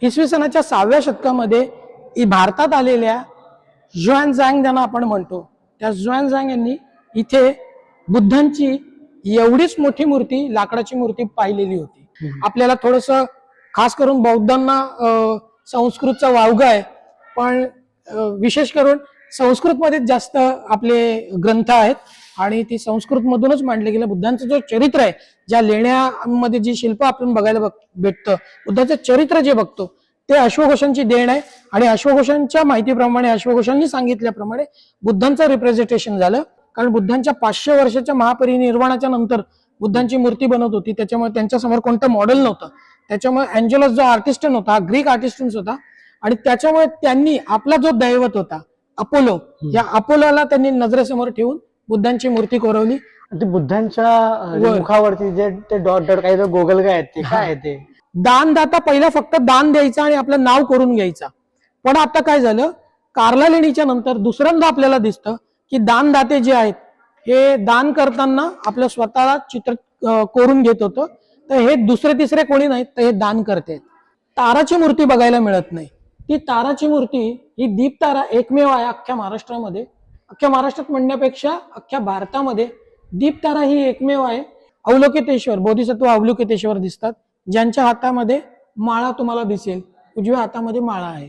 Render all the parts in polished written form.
इसवी सनाच्या 6व्या शतकामध्ये भारतात आलेल्या झुआनझांग ज्यांना आपण म्हणतो, त्या झुआनझांग यांनी इथे बुद्धांची एवढीच मोठी मूर्ती, लाकडाची मूर्ती पाहिलेली होती. आपल्याला थोडस खास करून बौद्धांना संस्कृतचा वावगा आहे, पण विशेष करून संस्कृतमध्ये जास्त आपले ग्रंथ आहेत आणि ती संस्कृत मधूनच मांडले गेले. बुद्धांचं जो चरित्र आहे, ज्या लेण्यामध्ये जी शिल्प आपण बघायला भेटतं, बुद्धाचं चरित्र जे बघतो ते अश्वघोषांची देण आहे. आणि अश्वघोषांच्या माहितीप्रमाणे, अश्वघोषांनी सांगितल्याप्रमाणे बुद्धांचं रिप्रेझेंटेशन झालं. कारण बुद्धांच्या 500 वर्षाच्या महापरिनिर्वाणाच्या नंतर बुद्धांची मूर्ती बनत होती, त्याच्यामुळे त्यांच्यासमोर कोणतं मॉडेल नव्हतं. त्याच्यामुळे अँजेलस जो आर्टिस्ट होता, ग्रीक आर्टिस्टन्स होता, आणि त्याच्यामुळे त्यांनी आपला जो दैवत होता अपोलो, या अपोलोला त्यांनी नजरेसमोर ठेवून बुद्धांची मूर्ती कोरवली. ते बुद्धांच्या मुखावरती जे ते डॉट डॉट काही गोगल काय आहेत ते काय आहे ते? दानदाता पहिला फक्त दान द्यायचा आणि आपलं नाव करून घ्यायचा. पण आता काय झालं, कार्ला लेणीच्या नंतर दुसऱ्यांदा आपल्याला दिसतं की दानदाते जे आहेत हे दान करताना आपलं स्वतःला चित्र कोरून घेत होतं. तर हे दुसरे तिसरे कोणी नाहीत, तर हे दान करते. ताराची मूर्ती बघायला मिळत नाही. ती ताराची मूर्ती ही दीपतारा एकमेव आहे अख्ख्या महाराष्ट्रामध्ये. अख्ख्या महाराष्ट्रात म्हणण्यापेक्षा अख्ख्या भारतामध्ये दीपतारा ही एकमेव आहे. अवलोकितेश्वर, बोधिसत्व अवलोकितेश्वर दिसतात, ज्यांच्या हातामध्ये माळा तुम्हाला दिसेल, उजव्या हातामध्ये माळा आहे.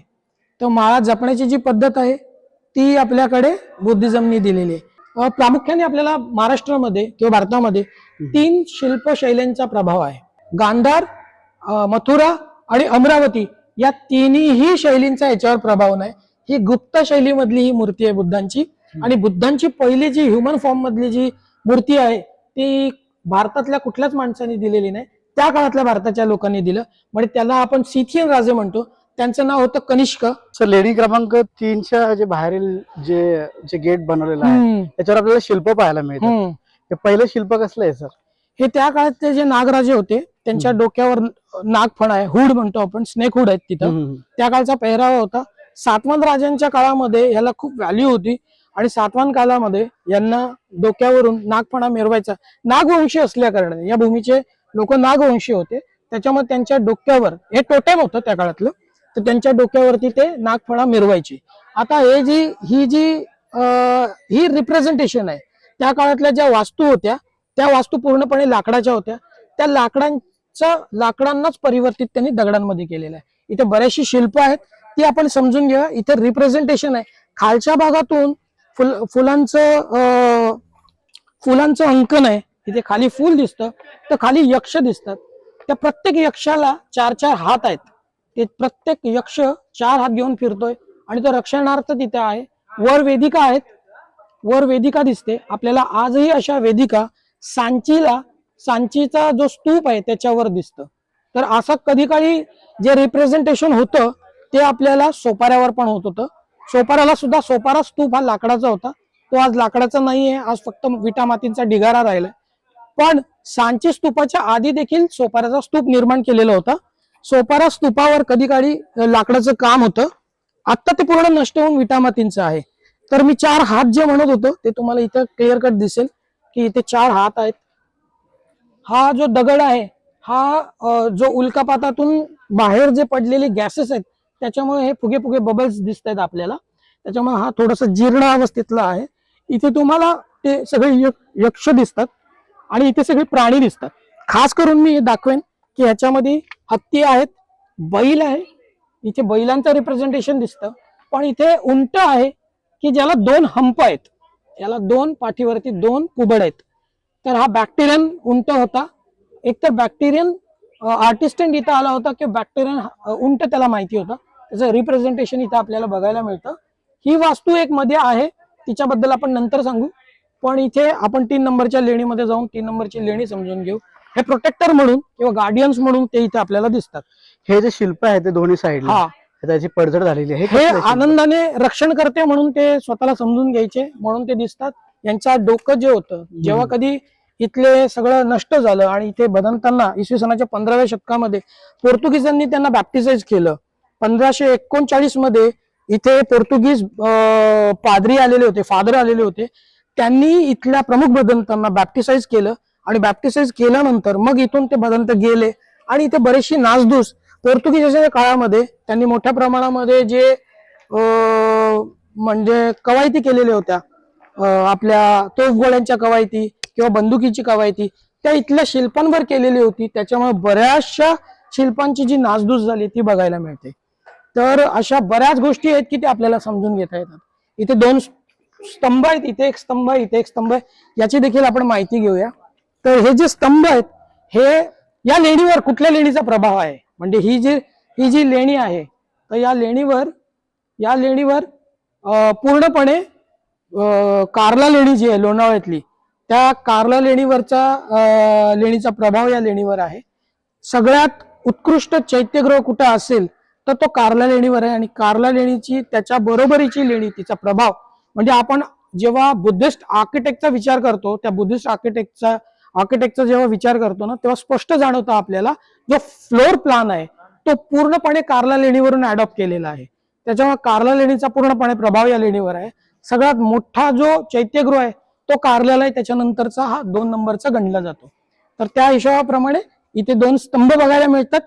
तर माळा जपण्याची जी पद्धत आहे ती आपल्याकडे बुद्धिझमनी दिलेली आहे. प्रामुख्याने आपल्याला महाराष्ट्रामध्ये किंवा भारतामध्ये 3 शिल्पशैलींचा प्रभाव आहे. गांधार, मथुरा आणि अमरावती या तिन्ही शैलींचा याच्यावर प्रभाव नाही. ही गुप्त शैलीमधली ही मूर्ती आहे बुद्धांची. आणि बुद्धांची पहिली जी ह्युमन फॉर्म मधली जी मूर्ती आहे ती भारतातल्या कुठल्याच माणसाने दिलेली नाही, त्या काळातल्या भारताच्या लोकांनी दिलं. म्हणजे त्याला आपण सिथियन राजे म्हणतो. त्यांचं नाव होतं कनिष्क. सर, लेणी क्रमांक 3च्या जे बाहेरील जे गेट बनवलेलं आहे त्याच्यावर आपल्याला शिल्प पाहायला मिळतं. ते पहिलं शिल्प कसलं आहे सर? हे त्या काळातले जे नागराजे होते त्यांच्या डोक्यावर नागफण आहे, हुड म्हणतो आपण, स्नेक हुड आहेत तिथं. त्या काळचा पेहरावा होता. सातवाहन राजांच्या काळामध्ये याला खूप व्हॅल्यू होती आणि सातवाहन काळामध्ये यांना डोक्यावरून नागफणा मिरवायचा. नागवंशी असल्या कारणाने या भूमीचे लोक नागवंशी होते, त्याच्यामुळे त्यांच्या डोक्यावर हे टोटेम होतं त्या काळातलं, तर त्यांच्या डोक्यावरती ते नागफणा मिरवायचे. आता ही रिप्रेझेंटेशन आहे. त्या काळातल्या ज्या वास्तू होत्या त्या वास्तू पूर्णपणे लाकडाच्या होत्या. त्या लाकडांनाच परिवर्तित त्यांनी दगडांमध्ये केलेलं आहे. इथे बरेचशी शिल्प आहेत, ती आपण समजून घ्या. इथे रिप्रेझेंटेशन आहे. खालच्या भागातून फुलांचं अंकन आहे. इथे खाली फुल दिसतं, तर खाली यक्ष दिसतात. त्या प्रत्येक यक्षाला 4-4 हात आहेत. ते प्रत्येक यक्ष 4 हात घेऊन फिरतोय आणि तो रक्षणार्थ तिथे आहे. वर वेदिका आहेत, वर वेदिका दिसते आपल्याला आजही. अशा वेदिका सांचीचा जो स्तूप आहे त्याच्यावर दिसतं. तर असं कधी काळी जे रिप्रेझेंटेशन होतं ते आपल्याला सोपाऱ्यावर पण होत होतं. सोपाऱ्याला सुद्धा, सोपारा स्तूप हा लाकडाचा होता, तो आज लाकडाचा नाहीये, आज फक्त विटा मातींचा ढिगारा राहिलाय. पण सांची स्तूपाच्या आधी देखील सोपाऱ्याचा स्तूप निर्माण केलेला होता. सोपारा स्तूपावर कधी काळी लाकडाचं काम होतं. आता ते पूर्ण नष्ट होऊन विटा मातींचं आहे. तर मी 4 हात जे म्हणत होतो ते तुम्हाला इथं क्लिअर कट दिसेल की इथे 4 हात आहेत. हा जो दगड आहे हा जो उल्कापातातून बाहेर जे पडलेले गॅसेस आहेत त्याच्यामुळे हे फुगे फुगे बबल्स दिसत आहेत आपल्याला. त्याच्यामुळे हा थोडासा जीर्ण अवस्थेतला आहे. इथे तुम्हाला ते सगळे यक्ष दिसतात आणि इथे सगळे प्राणी दिसतात. खास करून मी हे दाखवेन की ह्याच्यामध्ये हत्ती आहेत, बैल आहे, इथे बैलांचं रिप्रेझेंटेशन दिसतं. पण इथे उंट आहे की ज्याला 2 हंप आहेत, याला 2 पाठीवरती 2 कुबड आहेत. तर हा बॅक्टेरियन उंट होता. एक तर बॅक्टेरियन आर्टिस्टंट इथं आला होता की बॅक्टेरियन उंट त्याला माहिती होतं. त्याचं रिप्रेझेंटेशन इथं आपल्याला बघायला मिळतं. ही वास्तू एक मध्ये आहे, तिच्याबद्दल आपण नंतर सांगू. पण इथे आपण 3 नंबरच्या लेणीमध्ये जाऊन 3 नंबरची लेणी समजून घेऊ. हे प्रोटेक्टर म्हणून किंवा गार्डियन्स म्हणून ते इथे आपल्याला दिसतात. हे जे शिल्प आहे ते दोन्ही साईडला त्याची पडझड झालेली आहे. हे आनंदाने रक्षण करते म्हणून ते स्वतःला समजून घ्यायचे म्हणून ते दिसतात. यांचा डोकं जे होतं, जेव्हा कधी इथले सगळं नष्ट झालं आणि इथे बदलताना इसवी सनाच्या 15व्या शतकामध्ये पोर्तुगीजांनी त्यांना बॅप्टिसाइज केलं. 1539 मध्ये इथे पोर्तुगीज पादरी आलेले होते, फादर आलेले होते. त्यांनी इथल्या प्रमुख बदंतांना बॅप्टिसाइज केलं आणि बॅप्टिसाइज केल्यानंतर मग इथून ते बदंत गेले आणि इथे बरेचशी नासधूस पोर्तुगीजाच्या काळामध्ये त्यांनी मोठ्या प्रमाणामध्ये जे म्हणजे कवायती केलेल्या होत्या, आपल्या तोफगोळ्यांच्या कवायती किंवा बंदुकीची कवायती, त्या इथल्या शिल्पांवर केलेली होती. त्याच्यामुळे बऱ्याचशा शिल्पांची जी नासधूस झाली ती बघायला मिळते. तर अशा बऱ्याच गोष्टी आहेत की ते आपल्याला समजून घेता येतात. इथे 2 स्तंभ आहेत, इथे एक स्तंभ आहे, इथे एक स्तंभ आहे, याची देखील आपण माहिती घेऊया. तर हे जे स्तंभ आहेत, हे या लेणीवर कुठल्या लेणीचा प्रभाव आहे, म्हणजे ही जी लेणी आहे, तर या लेणीवर पूर्णपणे कार्ला लेणी जी आहे लोणावळ्यातली, त्या कार्ला लेणीचा प्रभाव या लेणीवर आहे. सगळ्यात उत्कृष्ट चैत्यगृह कुठं असेल तर तो कार्ला लेणीवर आहे. आणि कार्ला लेणीची त्याच्या बरोबरीची लेणी, तिचा प्रभाव म्हणजे आपण जेव्हा बुद्धिस्ट आर्किटेक्टचा विचार करतो, त्या बुद्धिस्ट आर्किटेक्टचा जेव्हा विचार करतो ना, तेव्हा स्पष्ट जाणवतं आपल्याला जो फ्लोर प्लान आहे तो पूर्णपणे कार्ला लेणीवरून अडॉप्ट केलेला आहे. त्याच्यामुळे कार्ला लेणीचा पूर्णपणे प्रभाव या लेणीवर आहे. सगळ्यात मोठा जो चैत्यगृह आहे तो कार्ल्याला आहे, त्याच्यानंतरचा हा 2 नंबरचा गणला जातो. तर त्या हिशोबाप्रमाणे इथे 2 स्तंभ बघायला मिळतात.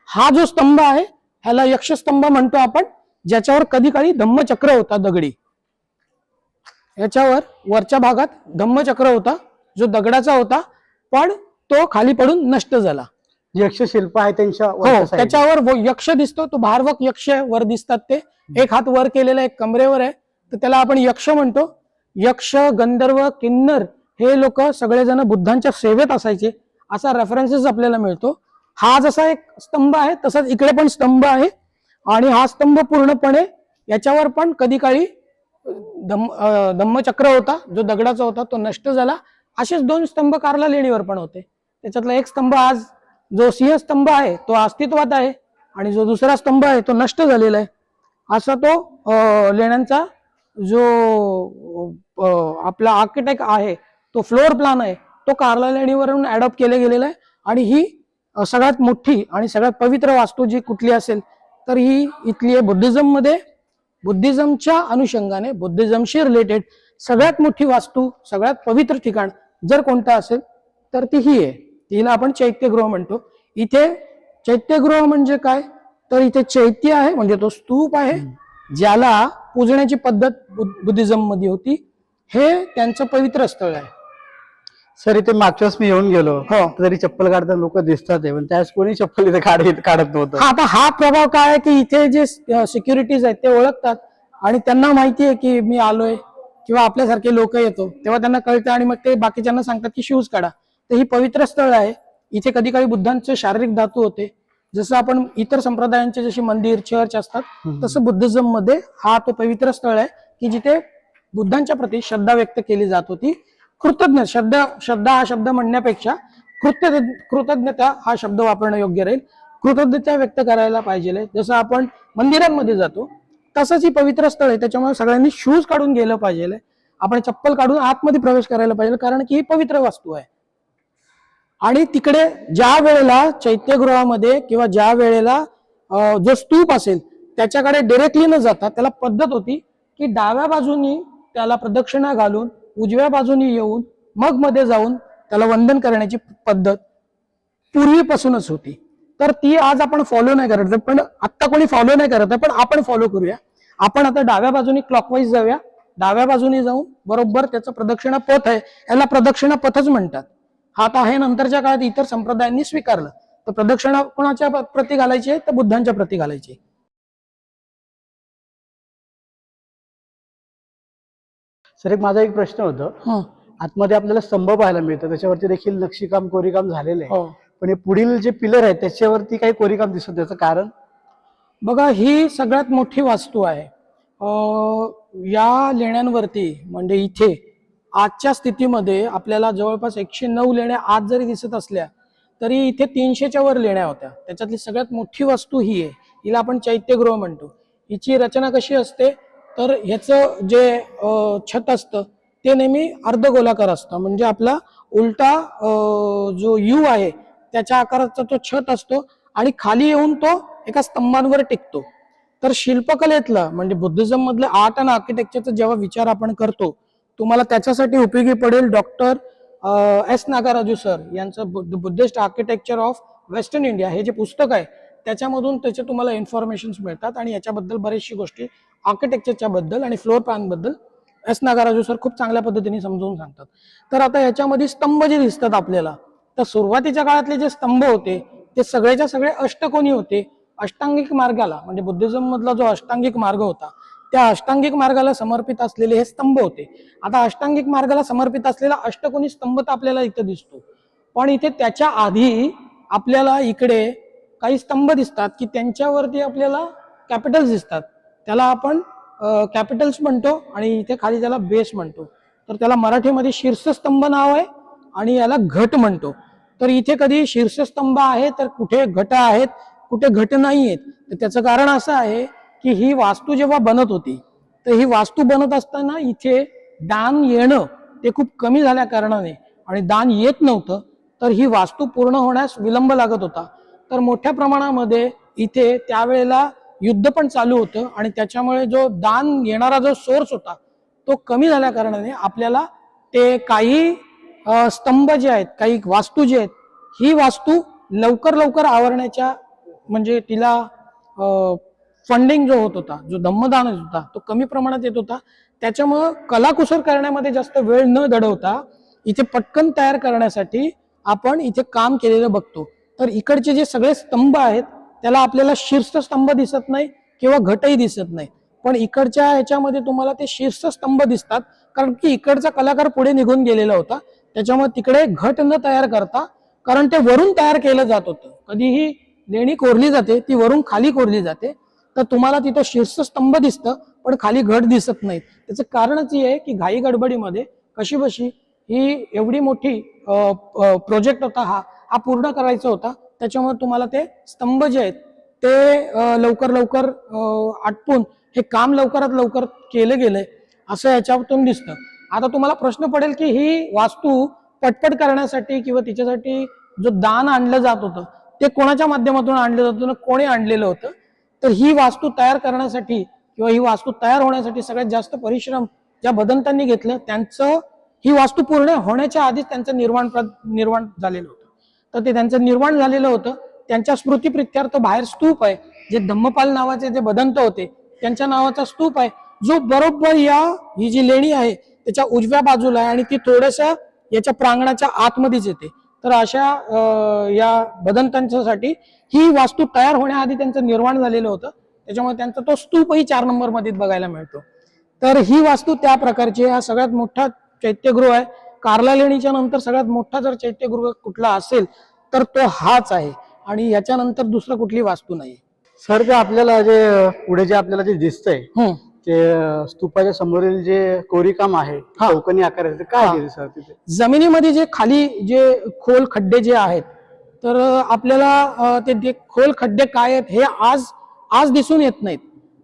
हा जो स्तंभ आहे ह्याला यक्षस्तंभ म्हणतो आपण, ज्याच्यावर कधी काळी धम्मचक्र होता दगडी. याच्यावर वरच्या भागात धम्मचक्र होता जो दगडाचा होता, पण तो खाली पडून नष्ट झाला. यक्ष शिल्प आहे त्यांच्या हो, त्याच्यावर यक्ष दिसतो, तो भारवक यक्ष वर दिसतात. ते एक हात वर केलेला, एक कमरेवर आहे, तर त्याला आपण यक्ष म्हणतो. यक्ष, गंधर्व, किन्नर हे लोक सगळेजण बुद्धांच्या सेवेत असायचे, असा रेफरन्सेस आपल्याला मिळतो. हा जसा एक स्तंभ आहे तसाच इकडे पण स्तंभ आहे. आणि हा स्तंभ पूर्णपणे याच्यावर पण कधी काळी धम्मचक्र होता जो दगडाचा होता, तो नष्ट झाला. असेच 2 स्तंभ कार्ला लेणीवर पण होते. त्याच्यातला एक स्तंभ आज जो सिंहस्तंभ आहे तो अस्तित्वात आहे, आणि जो दुसरा स्तंभ आहे तो नष्ट झालेला आहे. असा तो लेण्यांचा जो आपला आर्किटेक्ट आहे, तो फ्लोर प्लान आहे, तो कार्ला लेणीवरून अडॉप्ट केले गेलेला आहे. आणि ही सगळ्यात मोठी आणि सगळ्यात पवित्र वास्तू जी कुठली असेल तर ही इथली आहे. बुद्धिझमच्या अनुषंगाने, बुद्धिझमशी रिलेटेड सगळ्यात मोठी वास्तू, सगळ्यात पवित्र ठिकाण जर कोणतं असेल तर ती ही आहे. तिला आपण चैत्यगृह म्हणतो. इथे चैत्यगृह म्हणजे काय, तर इथे चैत्य आहे म्हणजे तो स्तूप आहे, ज्याला पूजण्याची पद्धत बुद्धिझम मध्ये होती. हे त्यांचं पवित्र स्थळ आहे. सर इथे मागच्या वेळेस मी येऊन गेलो, हो. तरी चप्पल काढताना लोक दिसतात, पण त्यावेळेस कोणी चप्पल इथे काढत नव्हतं. आता हा प्रभाव काय आहे की इथे जे सिक्युरिटीज आहेत ते ओळखतात, आणि त्यांना माहिती आहे की मी आलोय, किंवा आपल्यासारखे लोक येतो तेव्हा त्यांना कळतं, आणि मग ते बाकीच्यांना सांगतात की शूज काढा. तर ही पवित्र स्थळ आहे. इथे कधी काळी बुद्धांचे शारीरिक धातू होते. जसं आपण इतर संप्रदायांचे जशी मंदिर, चर्च असतात, तसं बुद्धिझम मध्ये हा तो पवित्र स्थळ आहे की जिथे बुद्धांच्या प्रती श्रद्धा व्यक्त केली जात होती. श्रद्धा हा शब्द म्हणण्यापेक्षा कृतज्ञता हा शब्द वापरणं योग्य राहील. कृतज्ञता व्यक्त करायला पाहिजे. जसं आपण मंदिरांमध्ये जातो तसंच ही पवित्र स्थळ आहे, त्याच्यामुळे सगळ्यांनी शूज काढून गेलं पाहिजे. आपण चप्पल काढून आतमध्ये प्रवेश करायला पाहिजे, कारण की ही पवित्र वास्तू आहे. आणि तिकडे ज्या वेळेला चैत्यगृहामध्ये किंवा ज्या वेळेला जो स्तूप असेल त्याच्याकडे डिरेक्टली न जाता त्याला पद्धत होती की डाव्या बाजूनी त्याला प्रदक्षिणा घालून उजव्या बाजूनी येऊन मग मध्ये जाऊन त्याला वंदन करण्याची पद्धत पूर्वीपासूनच होती. तर ती आज आपण फॉलो नाही करत, पण आता कोणी फॉलो नाही करत आहे, पण आपण फॉलो करूया. आपण आता डाव्या बाजूनी क्लॉकवाईज जाऊया. डाव्या बाजूनी जाऊन बरोबर त्याचं प्रदक्षिणा पथ आहे, याला प्रदक्षिणा पथच म्हणतात. हा आता आहे नंतरच्या काळात इतर संप्रदायांनी स्वीकारलं. तर प्रदक्षिणा कोणाच्या प्रती घालायची आहे, तर बुद्धांच्या प्रती घालायची. सर माझा एक प्रश्न होता, आतमध्ये आपल्याला स्तंभ पाहायला मिळतं, त्याच्यावरती देखील नक्षीकाम, कोरीकाम झालेलं आहे, पण हे पुढील जे पिलर आहेत त्याच्यावरती काही कोरीकाम दिसत, त्याचं कारण? बघा, ही सगळ्यात मोठी वास्तू आहे. या लेण्यांवरती म्हणजे इथे आजच्या स्थितीमध्ये आपल्याला जवळपास 109 लेण्या आज जरी दिसत असल्या तरी इथे 300च्या वर लेण्या होत्या. त्याच्यातली सगळ्यात मोठी वास्तू ही आहे. हिला आपण चैत्यगृह म्हणतो. हिची रचना कशी असते, तर ह्याचं जे छत असतं ते नेहमी अर्धगोलाकार असतं, म्हणजे आपला उलटा जो यू आहे त्याच्या आकाराचा तो छत असतो, आणि खाली येऊन तो एका स्तंभांवर टिकतो. तर शिल्पकलेतलं म्हणजे बुद्धिझम मधलं आर्ट अँड आर्किटेक्चरचा जेव्हा विचार आपण करतो, तुम्हाला त्याच्यासाठी उपयोगी पडेल डॉक्टर एस नागाराजू सर यांचं Buddhist architecture of western India हे जे पुस्तक आहे त्याच्यामधून त्याचे तुम्हाला इन्फॉर्मेशन मिळतात आणि याच्याबद्दल बरेचशी गोष्टी आर्किटेक्चरच्या बद्दल आणि फ्लोर प्लॅन बद्दल एस नागराजू सर खूप चांगल्या पद्धतीने समजावून सांगतात. तर आता याच्यामध्ये स्तंभ जे दिसतात आपल्याला, तर सुरुवातीच्या काळातले जे स्तंभ होते ते सगळेच्या सगळे अष्टकोनी होते. अष्टांगिक मार्गाला म्हणजे बुद्धिझम मधला जो अष्टांगिक मार्ग होता त्या अष्टांगिक मार्गाला समर्पित असलेले हे स्तंभ होते. आता अष्टांगिक मार्गाला समर्पित असलेला अष्टकोनी स्तंभ तर आपल्याला इथं दिसतो, पण इथे त्याच्या आधी आपल्याला इकडे काही स्तंभ दिसतात की त्यांच्यावरती आपल्याला कॅपिटल्स दिसतात. त्याला आपण कॅपिटल्स म्हणतो आणि इथे खाली त्याला बेस म्हणतो. तर त्याला मराठीमध्ये शीर्षस्तंभ नाव आहे आणि याला घट म्हणतो. तर इथे कधी शीर्षस्तंभ आहे तर कुठे घट आहेत, कुठे घट नाही आहेत. तर त्याचं कारण असं आहे की ही वास्तू जेव्हा बनत होती तर ही वास्तू बनत असताना इथे दान येणं ते खूप कमी झाल्या कारणाने आणि दान येत नव्हतं, तर ही वास्तू पूर्ण होण्यास विलंब लागत होता. तर मोठ्या प्रमाणामध्ये इथे त्यावेळेला युद्ध पण चालू होतं आणि त्याच्यामुळे जो दान येणारा जो सोर्स होता तो कमी झाल्या कारणाने आपल्याला ते काही स्तंभ जे आहेत, काही वास्तू जे आहेत, ही वास्तू लवकर लवकर आवरण्याच्या म्हणजे तिला फंडिंग जो होत होता, जो धम्मदान होत होता तो कमी प्रमाणात येत होता. त्याच्यामुळं कलाकुसर करण्यामध्ये जास्त वेळ न दडवता इथे पटकन तयार करण्यासाठी आपण इथे काम केलेलं बघतो. तर इकडचे जे सगळे स्तंभ आहेत त्याला आपल्याला शीर्षस्तंभ दिसत नाही किंवा घटही दिसत नाही, पण इकडच्या ह्याच्यामध्ये तुम्हाला ते शीर्षस्तंभ दिसतात कारण की इकडचा कलाकार पुढे निघून गेलेला होता. त्याच्यामुळे तिकडे घट न तयार करता, कारण ते वरून तयार केलं जात होतं. कधीही लेणी कोरली जाते ती वरून खाली कोरली जाते, तर तुम्हाला तिथं शीर्षस्तंभ दिसतं पण खाली घट दिसत नाही. त्याचं कारणच हे आहे की घाई गडबडीमध्ये कशीबशी ही एवढी मोठी प्रोजेक्ट होता हा पूर्ण करायचा होता. त्याच्यामुळे तुम्हाला ते स्तंभ जे आहेत ते लवकर लवकर आटपून हे काम लवकरात लवकर केलं गेलंय असं याच्यातून दिसतं. आता तुम्हाला प्रश्न पडेल की ही वास्तू पटपट करण्यासाठी किंवा तिच्यासाठी जो दान आणलं जात होतं ते कोणाच्या माध्यमातून आणलं जात होतं, कोणी आणलेलं होतं? तर ही वास्तू तयार करण्यासाठी किंवा ही वास्तू तयार होण्यासाठी सगळ्यात जास्त परिश्रम ज्या बदंतांनी घेतलं त्यांचं ही वास्तू पूर्ण होण्याच्या आधीच त्यांचं निर्माण झालेलं होतं. तर ते त्यांचं निर्माण झालेलं होतं. त्यांच्या स्मृतीप्रित्यर्थ बाहेर स्तूप आहे, जे धम्मपाल नावाचे जे बदंत होते त्यांच्या नावाचा स्तूप आहे, जो बरोबर ही जी लेणी आहे त्याच्या उजव्या बाजूला आहे आणि ती थोड्याशा याच्या प्रांगणाच्या आतमध्येच येते. तर अशा या बदंतांच्यासाठी ही वास्तू तयार होण्याआधी त्यांचं निर्माण झालेलं होतं. त्याच्यामुळे त्यांचा तो स्तूपही 4 नंबर मध्ये बघायला मिळतो. तर ही वास्तू त्या प्रकारची हा सगळ्यात मोठा चैत्यगृह आहे. कार्ला लेणीच्या नंतर सगळ्यात मोठा जर चैत्यगृह कुठला असेल तर तो हाच आहे आणि याच्यानंतर दुसरं कुठली वास्तू नाही. सर ते आपल्याला जे पुढे जे आपल्याला जे दिसतंय ते स्तूपाच्या समोरील जे कोरीवकाम आहे चौकोनी आकाराचे काय आहे सर तिथे? जमिनीमध्ये जे खाली जे खोल खड्डे जे आहेत तर आपल्याला ते खोल खड्डे काय आहेत हे आज दिसून येत नाहीत.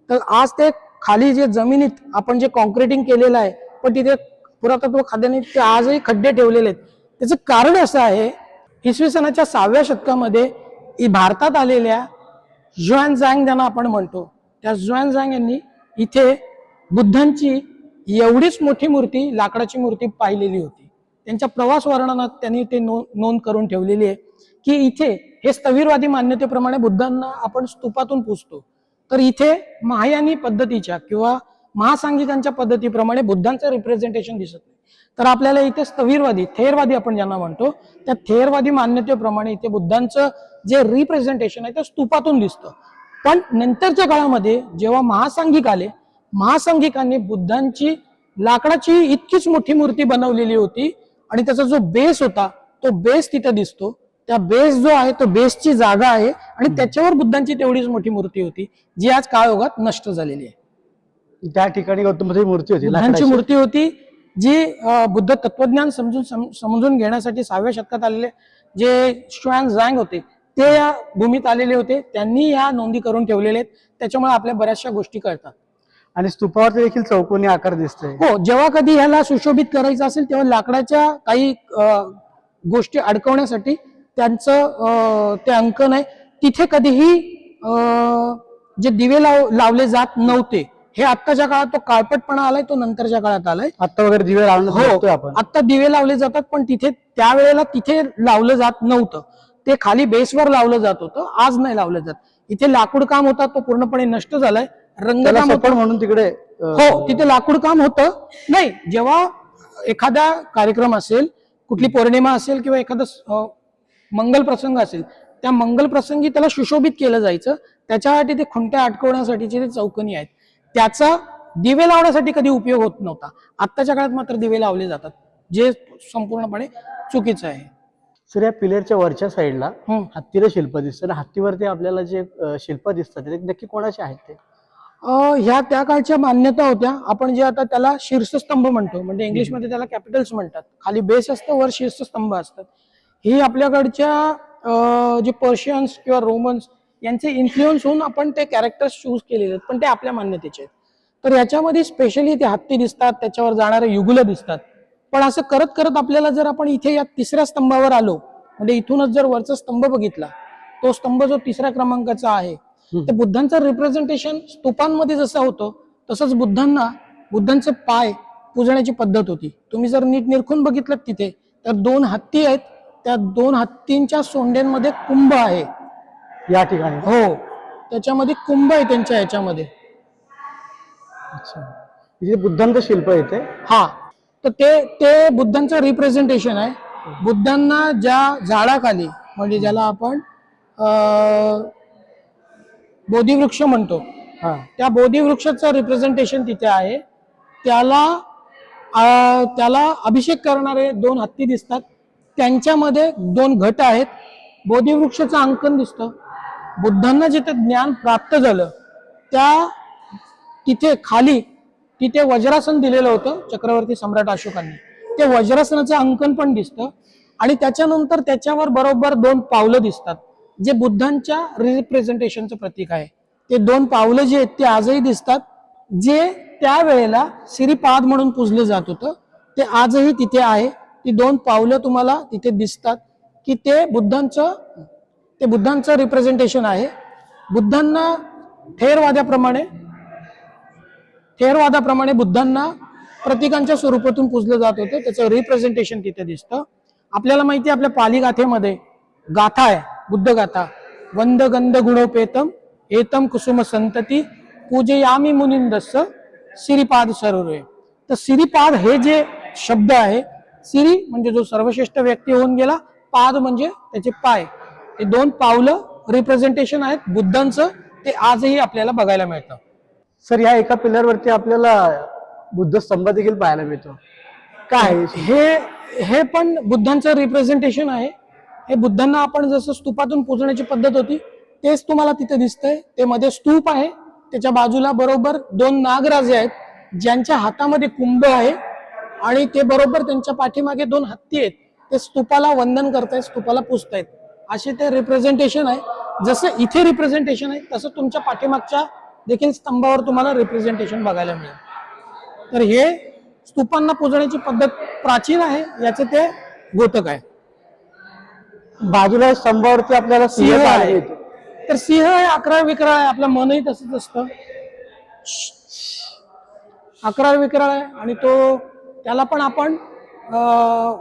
तर आज ते खाली जे जमिनीत आपण जे कॉन्क्रिटिंग केलेलं आहे पण तिथे पुरातत्व खात्याने ते आजही खड्डे ठेवलेले आहेत. त्याचं कारण असं आहे, इसवी सनाच्या 6व्या शतकामध्ये भारतात आलेल्या झुआनझांग ज्यांना आपण म्हणतो त्या झुआनझांग यांनी इथे बुद्धांची एवढीच मोठी मूर्ती, लाकडाची मूर्ती पाहिलेली होती. त्यांच्या प्रवास वर्णनात त्यांनी ते नोंद करून ठेवलेली आहे की इथे हे स्थविरवादी मान्यतेप्रमाणे बुद्धांना आपण स्तूपातून पुजतो. तर इथे महायानी पद्धतीच्या किंवा महासांघिकांच्या पद्धतीप्रमाणे बुद्धांचं रिप्रेझेंटेशन दिसत नाही. तर आपल्याला इथे स्थविरवादी, थेरवादी आपण ज्यांना म्हणतो त्या थेरवादी मान्यतेप्रमाणे इथे बुद्धांचं जे रिप्रेझेंटेशन आहे ते स्तूपातून दिसतं. पण नंतरच्या काळामध्ये जेव्हा महासांघिक आले, महासांघिकांनी बुद्धांची लाकडाची इतकीच मोठी मूर्ती बनवलेली होती आणि त्याचा जो बेस होता तो बेस तिथे दिसतो. त्या बेस जो आहे तो बेसची जागा आहे आणि त्याच्यावर बुद्धांची तेवढीच मोठी मूर्ती होती जी आज काळोखात नष्ट झालेली आहे. त्या ठिकाणी गौतम बुद्धांची मूर्ती होती, बुद्धांची मूर्ती होती जी बुद्ध तत्वज्ञान समजून घेण्यासाठी 6व्या शतकात आलेले जे झुआनझांग होते ते या भूमीत आलेले होते. त्यांनी या नोंदी करून ठेवलेले आहेत. त्याच्यामुळे आपल्या बऱ्याचशा गोष्टी कळतात. आणि स्तूपावर देखील चौकोनी आकार दिसतोय. हो, जेव्हा कधी ह्याला सुशोभित करायचं असेल तेव्हा लाकडाच्या काही गोष्टी अडकवण्यासाठी त्यांचं ते अंकन आहे. तिथे कधीही जे दिवे लावले जात नव्हते. हे आत्ताच्या काळात तो काळपटपणा आलाय, तो नंतरच्या काळात आलाय. आता वगैरे दिवे लावतो आपण, आता दिवे लावले जातात पण तिथे त्यावेळेला तिथे लावलं जात नव्हतं. ते खाली बेसवर लावलं जात होतं, आज नाही लावलं जात. इथे लाकूड काम होता तो पूर्णपणे नष्ट झालाय. रंगकाम होतं म्हणून तिकडे हो, तिथे लाकूड काम होतं. नाही, जेव्हा एखादा कार्यक्रम असेल, कुठली पौर्णिमा असेल किंवा एखादा मंगल प्रसंग असेल, त्या मंगल प्रसंगी त्याला सुशोभित केलं जायचं. त्याच्यासाठी ते खुंट्या अटकवण्यासाठीचे ते चौकनी आहेत. त्याचा दिवे लावण्यासाठी कधी उपयोग होत नव्हता. आत्ताच्या काळात मात्र दिवे लावले जातात, जे संपूर्णपणे चुकीचं आहे. सर, या पिलरच्या वरच्या साईडला हत्तीला शिल्प दिसतं आणि हत्तीवरती आपल्याला जे शिल्प दिसतात ते नक्की कोणाचे आहेत ते? ह्या त्या काळच्या मान्यता होत्या. आपण जे आता त्याला शीर्षस्तंभ म्हणतो, म्हणजे इंग्लिशमध्ये त्याला कॅपिटल्स म्हणतात. खाली बेस असतं, वर शीर्षस्तंभ असतात. ही आपल्याकडच्या जे पर्शियन्स किंवा रोमन्स यांचे इन्फ्लुएन्स होऊन आपण ते कॅरेक्टर्स चूज केलेले आहेत, पण ते आपल्या मान्यतेचे आहेत. तर याच्यामध्ये स्पेशली ते हत्ती दिसतात, त्याच्यावर जाणारे युगुलं दिसतात. पण असं करत करत आपल्याला जर आपण इथे या तिसऱ्या स्तंभावर आलो, म्हणजे इथूनच जर वरचा स्तंभ बघितला, तो स्तंभ जो तिसऱ्या क्रमांकाचा आहे, ते बुद्धांचं रिप्रेझेंटेशन स्तूपांमध्ये जसं होतं तसंच बुद्धांचं पाय पूजण्याची पद्धत होती. तुम्ही जर नीट निरखून बघितलं तिथे तर 2 हत्ती आहेत. त्या 2 हत्तींच्या सोंड्यांमध्ये कुंभ आहे या ठिकाणी. हो, त्याच्यामध्ये कुंभ आहे त्यांच्या याच्यामध्ये. अच्छा, इथे बुद्धांचं शिल्प येते. हा, तर ते बुद्धांचं रिप्रेझेंटेशन आहे. बुद्धांना ज्या झाडाखाली, म्हणजे ज्याला आपण बोधिवृक्ष म्हणतो, त्या बोधिवृक्षाचं रिप्रेझेंटेशन तिथे आहे. त्याला अभिषेक करणारे 2 हत्ती दिसतात. त्यांच्यामध्ये 2 घट आहेत. बोधिवृक्षाचं अंकन दिसतं. बुद्धांना जिथे ज्ञान प्राप्त झालं तिथे खाली वज्रासन दिलेलं होतं चक्रवर्ती सम्राट अशोकांनी. ते वज्रासनाचं अंकन पण दिसतं. आणि त्याच्यानंतर त्याच्यावर बरोबर 2 पावलं दिसतात, जे बुद्धांच्या रिप्रेझेंटेशनचं प्रतीक आहे. ते 2 पावलं जे आहेत ते आजही दिसतात, जे त्यावेळेला सिरीपाद म्हणून पूजलं जात होतं. ते आजही तिथे आहे. ती 2 पावलं तुम्हाला तिथे दिसतात की ते बुद्धांचं रिप्रेझेंटेशन आहे. बुद्धांना थेरवादाप्रमाणे बुद्धांना प्रतीकांच्या स्वरूपातून पूजलं जात होतं. त्याचं रिप्रेझेंटेशन तिथे दिसतं. आपल्याला माहिती आहे, आपल्या पाली गाथेमध्ये गाथा आहे, बुद्ध गाथा. वंद गंध गुणोपेतम एतम कुसुम संतती पूजयामी मुनिंदस्य सिरीपाद सरोरे. तर सिरीपाद हे जे शब्द आहे, सिरी म्हणजे जो सर्वश्रेष्ठ व्यक्ती होऊन गेला, पाद म्हणजे त्याचे पाय. ते 2 पावलं रिप्रेझेंटेशन आहेत बुद्धांचं. ते आजही आपल्याला बघायला मिळतं. सर, या एका पिलरवरती आपल्याला बुद्ध स्तंभ देखील पाहायला मिळतो. काय हे पण बुद्धांचं रिप्रेझेंटेशन आहे. हे बुद्धांना आपण जसं स्तूपातून पूजण्याची पद्धत होती तेच तुम्हाला तिथे दिसतंय. ते मध्ये स्तूप आहे, त्याच्या बाजूला बरोबर 2 नागराजे आहेत, ज्यांच्या हातामध्ये कुंभ आहे, आणि ते बरोबर त्यांच्या पाठीमागे 2 हत्ती आहेत. ते स्तूपाला वंदन करतायत, स्तूपाला पुजतायत. असे ते रिप्रेझेंटेशन आहे. जसं इथे रिप्रेझेंटेशन आहे तसं तुमच्या पाठीमागच्या देखील स्तंभावर तुम्हाला रिप्रेझेंटेशन बघायला मिळेल. तर हे स्तूपांना पूजण्याची पद्धत प्राचीन आहे, याचे ते द्योतक आहे. बाजूला स्तंभावरती आपल्याला सिंह आहे. तर सिंह आहे, 11 विक्राळ आहे. आपलं मनही तसंच असतं, 11 विक्राळ आहे. आणि त्याला पण आपण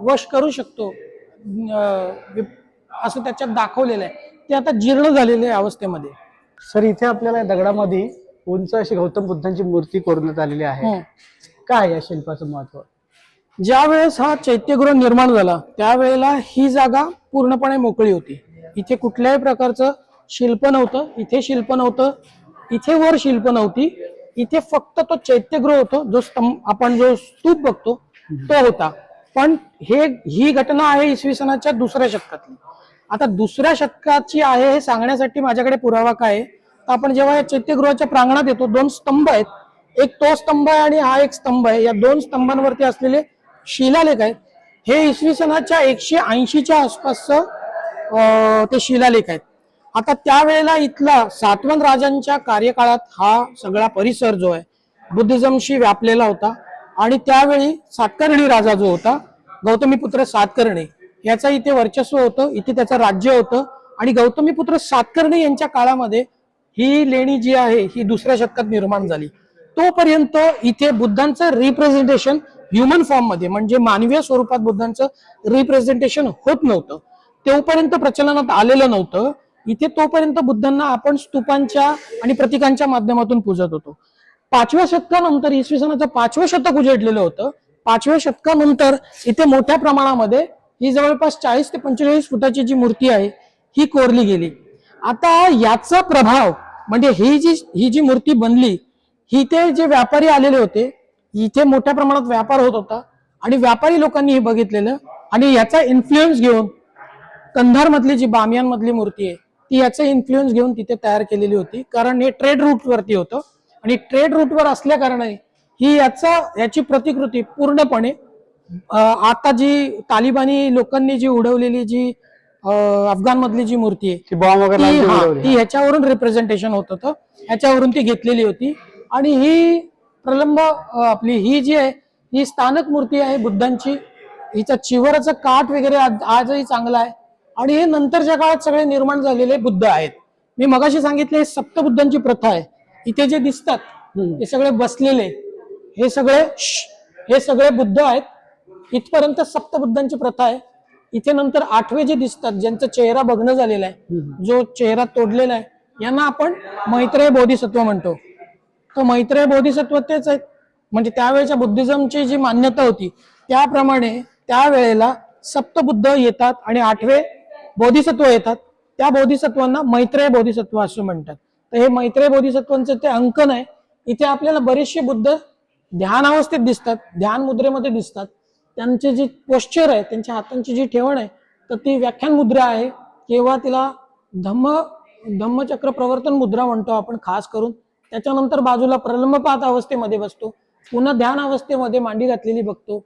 वश करू शकतो, असं त्याच्यात दाखवलेलं आहे. ते आता जीर्ण झालेल्या अवस्थेमध्ये. सर, इथे आपल्याला दगडामध्ये उंच अशी गौतम बुद्धांची मूर्ती कोरण्यात आलेली आहे. काय या शिल्पाचं महत्व? ज्या वेळेस हा चैत्यगृह निर्माण झाला त्यावेळेला ही जागा पूर्णपणे मोकळी होती. इथे कुठल्याही प्रकारचं शिल्प नव्हतं. इथे शिल्प नव्हतं, इथे वर शिल्प नव्हती. इथे फक्त तो चैत्यगृह होतो, आपण जो स्तूप बघतो तो होता. पण ही घटना आहे इसवी सनाच्या 2ऱ्या शतकातली. आता 2ऱ्या शतकाची आहे हे सांगण्यासाठी माझ्याकडे पुरावा काय आहे, तर आपण जेव्हा या चैत्यगृहाच्या प्रांगणात येतो, 2 स्तंभ आहेत. एक तो स्तंभ आहे आणि हा एक स्तंभ आहे. या 2 स्तंभांवरती असलेले शिलालेख आहेत. हे इसवी सनाच्या 180च्या आसपासचं ते शिलालेख आहेत. आता त्यावेळेला इथला सातवंत राजांच्या कार्यकाळात हा सगळा परिसर जो आहे बुद्धिझमशी व्यापलेला होता. आणि त्यावेळी सातकर्णी राजा जो होता, गौतमीपुत्र सातकर्णी, याचा इथे वर्चस्व होतं, इथे त्याचं राज्य होतं. आणि गौतमीपुत्र सातकर्णी यांच्या काळामध्ये ही लेणी जी आहे ही 2ऱ्या शतकात निर्माण झाली. तोपर्यंत इथे बुद्धांचं रिप्रेझेंटेशन ह्युमन फॉर्म मध्ये, म्हणजे मानवीय स्वरूपात बुद्धांचं रिप्रेझेंटेशन होत नव्हतं. तोपर्यंत प्रचलनात आलेलं नव्हतं. इथे तोपर्यंत बुद्धांना आपण स्तूपांच्या आणि प्रतीकांच्या माध्यमातून पूजत होतो. 5व्या शतकानंतर, इसवी सनाचं 5वं शतक उजेडलेलं होतं. 5व्या शतकानंतर इथे मोठ्या प्रमाणामध्ये ही जवळपास 40 ते 45 फुटाची जी मूर्ती आहे ही कोरली गेली. आता याचा प्रभाव म्हणजे ही जी मूर्ती बनली, ही ते जे व्यापारी आलेले होते, इथे मोठ्या प्रमाणात व्यापार होत होता आणि व्यापारी लोकांनी हे बघितलेलं आणि याचा इन्फ्लुएन्स घेऊन कंधार मधली जी बामियान मधली मूर्ती आहे ती याचा इन्फ्लुएन्स घेऊन तिथे तयार केलेली होती, कारण हे ट्रेड रूट वरती होतं आणि ट्रेड रूटवर असल्या कारणाने ही याची प्रतिकृती पूर्णपणे आता जी तालिबानी लोकांनी जी उडवलेली जी अफगाण मधली जी मूर्ती आहे ती बॉम्ब वगैरे ती लागून हा उडवली. ती ह्याच्यावरून रिप्रेझेंटेशन होत होतं, ह्याच्यावरून ती घेतलेली होती. आणि ही प्रलंब आपली ही जी आहे ही स्थानक मूर्ती आहे बुद्धांची. हिचा चिवराचं काठ वगैरे आजही चांगला आहे आणि हे नंतरच्या काळात सगळे निर्माण झालेले बुद्ध आहेत. मी मगाशी सांगितले हे सप्तबुद्धांची प्रथा आहे. इथे जे दिसतात हे सगळे बसलेले हे सगळे बुद्ध आहेत. इथपर्यंत सप्तबुद्धांची प्रथा आहे. इथे नंतर 8वे जे दिसतात, ज्यांचा चेहरा भग्न झालेला आहे, जो चेहरा तोडलेला आहे, यांना आपण मैत्रेय बोधिसत्व म्हणतो. तर मैत्रेय बोधिसत्व तेच आहेत. म्हणजे त्यावेळेच्या बुद्धिझमची जी मान्यता होती त्याप्रमाणे त्यावेळेला सप्तबुद्ध येतात आणि 8वे बोधिसत्व येतात. त्या बोधिसत्वांना मैत्रेय बोधिसत्व असं म्हणतात. तर हे मैत्रेय बोधिसत्वांचे ते अंकन आहे. इथे आपल्याला बरेचसे बुद्ध ध्यान अवस्थेत दिसतात, ध्यान मुद्रेमध्ये दिसतात. त्यांचे जी पोश्चर आहे, त्यांच्या हातांची जी ठेवण आहे, तर ती व्याख्यान मुद्रा आहे किंवा तिला धम्मचक्र प्रवर्तन मुद्रा म्हणतो आपण खास करून. त्याच्यानंतर बाजूला प्रलंबपात अवस्थेमध्ये बसतो, पुन्हा ध्यान अवस्थेमध्ये मांडी घातलेली बघतो.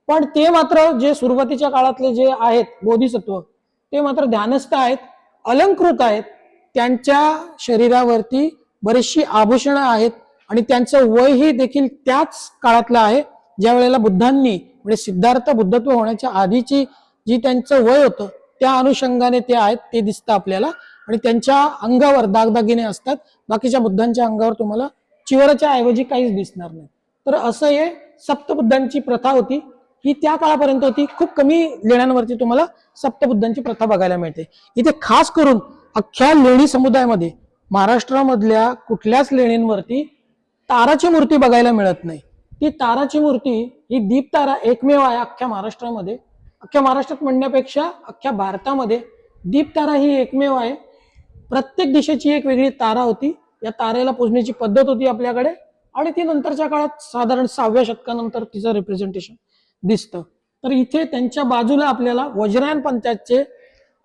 पण ते मात्र जे सुरुवातीच्या काळातले जे आहेत बोधिसत्व ते मात्र ध्यानस्थ आहेत, अलंकृत आहेत. त्यांच्या शरीरावरती बरीचशी आभूषणं आहेत आणि त्यांचं वयही देखील त्याच काळातलं आहे ज्या वेळेला बुद्धांनी म्हणजे सिद्धार्थ बुद्धत्व होण्याच्या आधीची जी त्यांचं वय होतं त्या अनुषंगाने ते आहेत, ते दिसतं आपल्याला. आणि त्यांच्या अंगावर दागदागिने असतात. बाकीच्या बुद्धांच्या अंगावर तुम्हाला चिवराच्या ऐवजी काहीच दिसणार नाही. तर असं हे सप्तबुद्धांची प्रथा होती, ही त्या काळापर्यंत होती. खूप कमी लेण्यांवरती तुम्हाला सप्तबुद्धांची प्रथा बघायला मिळते. इथे खास करून अख्ख्या लेणी समुदायामध्ये महाराष्ट्रामधल्या कुठल्याच लेणींवरती ताराची मूर्ती बघायला मिळत नाही. ती ताराची मूर्ती ही दीपतारा एकमेव आहे अख्ख्या महाराष्ट्रामध्ये. अख्ख्या महाराष्ट्रात म्हणण्यापेक्षा अख्ख्या भारतामध्ये दीपतारा ही एकमेव आहे. प्रत्येक दिशेची एक वेगळी तारा होती. या तारेला पूजण्याची पद्धत होती आपल्याकडे आणि ती नंतरच्या काळात साधारण 6व्या शतकानंतर तिचं रिप्रेझेंटेशन दिसतं. तर इथे त्यांच्या बाजूला आपल्याला वज्रायन पंथाचे